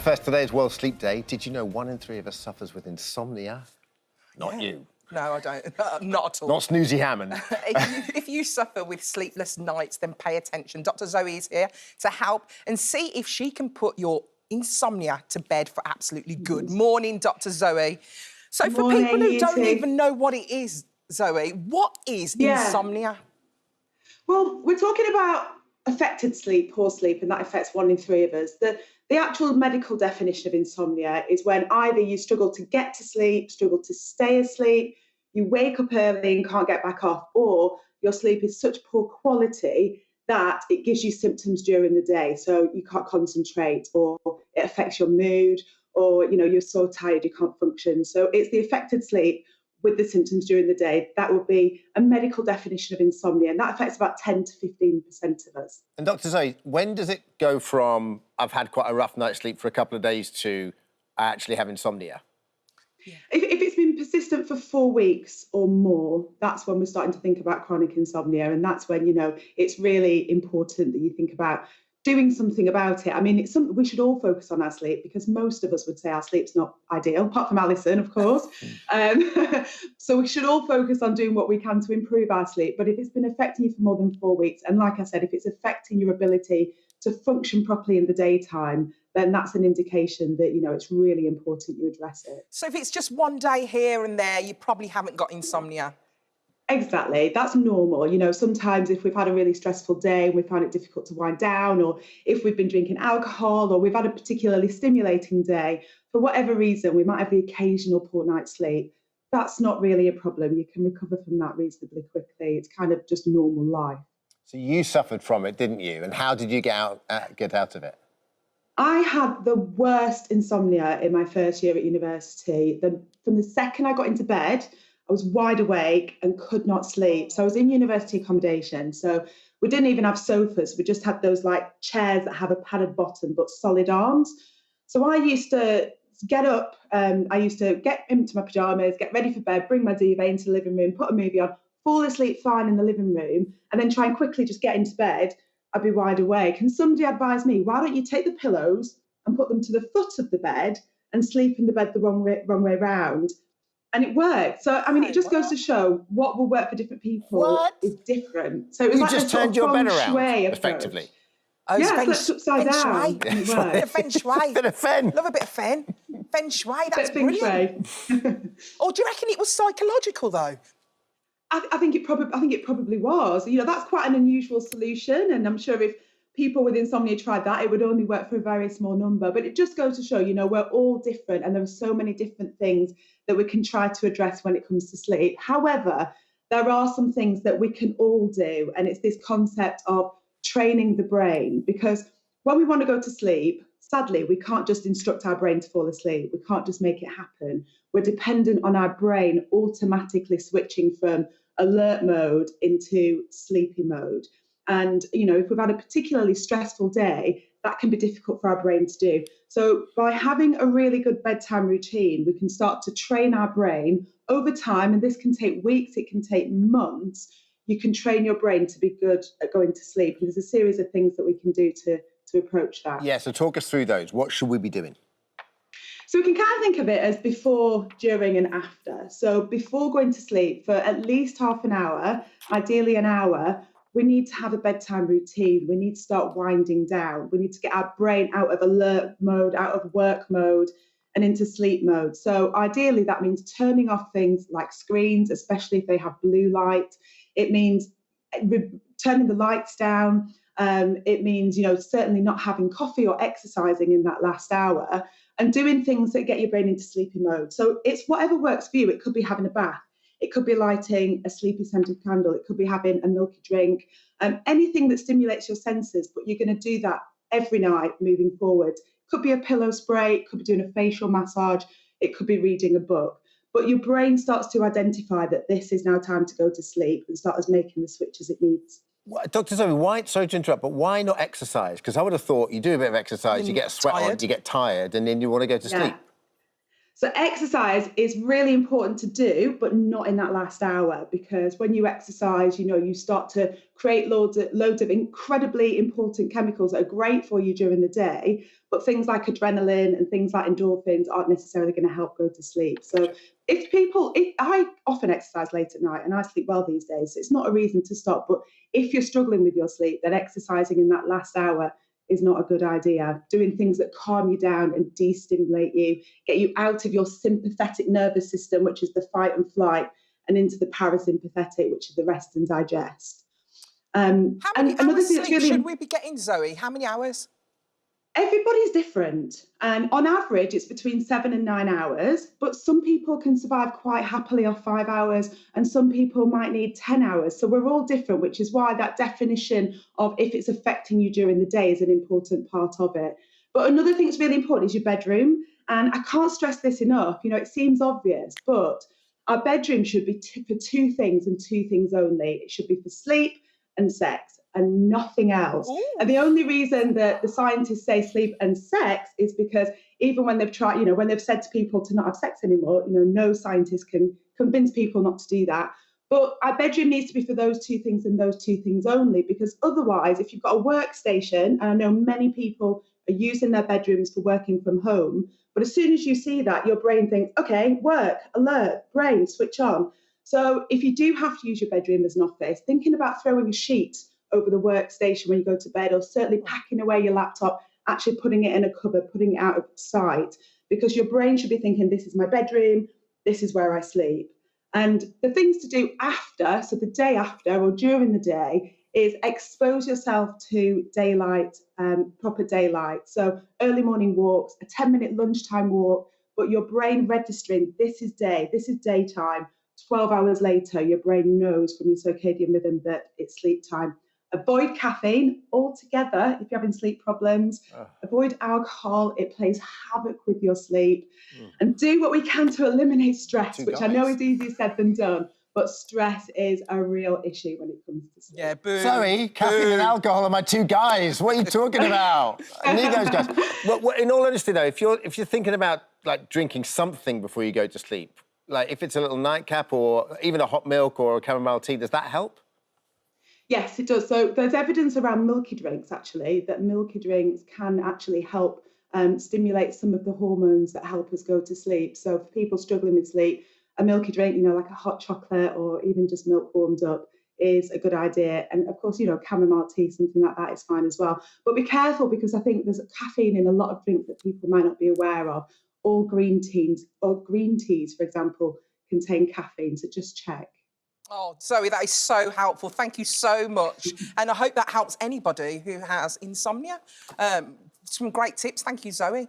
First, today is World Sleep Day. Did you know 1 in 3 of us suffers with insomnia? Not you. No, I don't. Not at all. Not Snoozy Hammond. If you suffer with sleepless nights, then pay attention. Dr. Zoe is here to help and see if she can put your insomnia to bed for absolutely good. Morning, Dr. Zoe. So for people who don't even know what it is, Zoe, what is insomnia? Well, we're talking about affected sleep, poor sleep, and that affects 1 in 3 of us. The actual medical definition of insomnia is when either you struggle to get to sleep, struggle to stay asleep, you wake up early and can't get back off, or your sleep is such poor quality that it gives you symptoms during the day. So you can't concentrate, or it affects your mood, or you're so tired you can't function. So it's the affected sleep with the symptoms during the day. That would be a medical definition of insomnia, and that affects about 10 to 15% of us. And Dr. Zoe, when does it go from I've had quite a rough night's sleep for a couple of days to I actually have insomnia? Yeah. If it's been persistent for 4 weeks or more, that's when we're starting to think about chronic insomnia, and that's when it's really important that you think about doing something about it. I mean, it's something we should all focus on, our sleep, because most of us would say our sleep's not ideal, apart from Alison, of course. So we should all focus on doing what we can to improve our sleep. But if it's been affecting you for more than 4 weeks, and like I said, if it's affecting your ability to function properly in the daytime, then that's an indication that, it's really important you address it. So if it's just one day here and there, you probably haven't got insomnia. Exactly, that's normal. Sometimes if we've had a really stressful day and we find it difficult to wind down, or if we've been drinking alcohol, or we've had a particularly stimulating day, for whatever reason, we might have the occasional poor night's sleep. That's not really a problem. You can recover from that reasonably quickly. It's kind of just normal life. So you suffered from it, didn't you? And how did you get out of it? I had the worst insomnia in my first year at university. From the second I got into bed, I was wide awake and could not sleep. So I was in university accommodation. So we didn't even have sofas. We just had those chairs that have a padded bottom but solid arms. So I used to get up, I used to get into my pyjamas, get ready for bed, bring my duvet into the living room, put a movie on, fall asleep fine in the living room, and then try and quickly just get into bed. I'd be wide awake. And somebody advised me, why don't you take the pillows and put them to the foot of the bed and sleep in the bed the wrong way round? And it worked. So, I mean, it just goes to show what will work for different people is different. So it was you just turned your bed around, effectively. Oh, yeah, flipped upside down. Yeah, feng shui. Bit of fen. Love a bit of fen. Feng shui, that's brilliant. Or do you reckon it was psychological, though? I think it probably was. That's quite an unusual solution, and I'm sure if people with insomnia tried that, it would only work for a very small number. But it just goes to show, we're all different, and there are so many different things that we can try to address when it comes to sleep. However, there are some things that we can all do, and it's this concept of training the brain, because when we want to go to sleep, sadly, we can't just instruct our brain to fall asleep. We can't just make it happen. We're dependent on our brain automatically switching from alert mode into sleepy mode. And, if we've had a particularly stressful day, that can be difficult for our brain to do. So by having a really good bedtime routine, we can start to train our brain over time. And this can take weeks, it can take months. You can train your brain to be good at going to sleep. And there's a series of things that we can do to approach that. Yeah, so talk us through those. What should we be doing? So we can kind of think of it as before, during and after. So before going to sleep, for at least half an hour, ideally an hour, we need to have a bedtime routine. We need to start winding down. We need to get our brain out of alert mode, out of work mode, and into sleep mode. So ideally, that means turning off things like screens, especially if they have blue light. It means turning the lights down. It means, certainly not having coffee or exercising in that last hour, and doing things that get your brain into sleepy mode. So it's whatever works for you. It could be having a bath. It could be lighting a sleepy scented candle. It could be having a milky drink, anything that stimulates your senses, but you're going to do that every night moving forward. Could be a pillow spray, it could be doing a facial massage, it could be reading a book. But your brain starts to identify that this is now time to go to sleep and starts making the switches it needs. Dr. Zoe, sorry to interrupt, but why not exercise? Because I would have thought you do a bit of exercise, you get a sweat on, you get tired, and then you want to go to sleep. So exercise is really important to do, but not in that last hour, because when you exercise, you start to create loads of incredibly important chemicals that are great for you during the day, but things like adrenaline and things like endorphins aren't necessarily going to help go to sleep. So if I often exercise late at night and I sleep well these days, so it's not a reason to stop. But if you're struggling with your sleep, then exercising in that last hour is not a good idea. Doing things that calm you down and de-stimulate you, get you out of your sympathetic nervous system, which is the fight and flight, and into the parasympathetic, which is the rest and digest. How many and another hours thing that's sleep really should we be getting, Zoe? How many hours? Everybody's different. And on average, it's between 7 and 9 hours, but some people can survive quite happily off 5 hours, and some people might need 10 hours. So we're all different, which is why that definition of if it's affecting you during the day is an important part of it. But another thing that's really important is your bedroom. And I can't stress this enough. It seems obvious, but our bedroom should be for two things and two things only. It should be for sleep and sex and nothing else. Ooh. And the only reason that the scientists say sleep and sex is because even when they've tried, when they've said to people to not have sex anymore, no scientist can convince people not to do that. But our bedroom needs to be for those two things and those two things only, because otherwise, if you've got a workstation, and I know many people are using their bedrooms for working from home, but as soon as you see that, your brain thinks, okay, work, alert, brain, switch on. So if you do have to use your bedroom as an office, thinking about throwing a sheet over the workstation when you go to bed, or certainly packing away your laptop, actually putting it in a cupboard, putting it out of sight, because your brain should be thinking, this is my bedroom, this is where I sleep. And the things to do after, so the day after or during the day, is expose yourself to daylight, proper daylight. So early morning walks, a 10-minute lunchtime walk, but your brain registering, this is day, this is daytime. 12 hours later, your brain knows from your circadian rhythm that it's sleep time. Avoid caffeine altogether if you're having sleep problems. Avoid alcohol. It plays havoc with your sleep. And do what we can to eliminate stress, which I know is easier said than done, but stress is a real issue when it comes to sleep. Yeah, boo. Sorry, caffeine and alcohol are my two guys. What are you talking about? I need those guys. Well, in all honesty, though, if you're thinking about drinking something before you go to sleep, like if it's a little nightcap or even a hot milk or a chamomile tea, does that help? Yes, it does. So there's evidence around milky drinks, actually, that milky drinks can actually help stimulate some of the hormones that help us go to sleep. So for people struggling with sleep, a milky drink, like a hot chocolate or even just milk warmed up, is a good idea. And of course, chamomile tea, something like that is fine as well. But be careful, because I think there's caffeine in a lot of drinks that people might not be aware of. All green teas, for example, contain caffeine, so just check. Oh, Zoe, that is so helpful. Thank you so much. And I hope that helps anybody who has insomnia. Some great tips. Thank you, Zoe.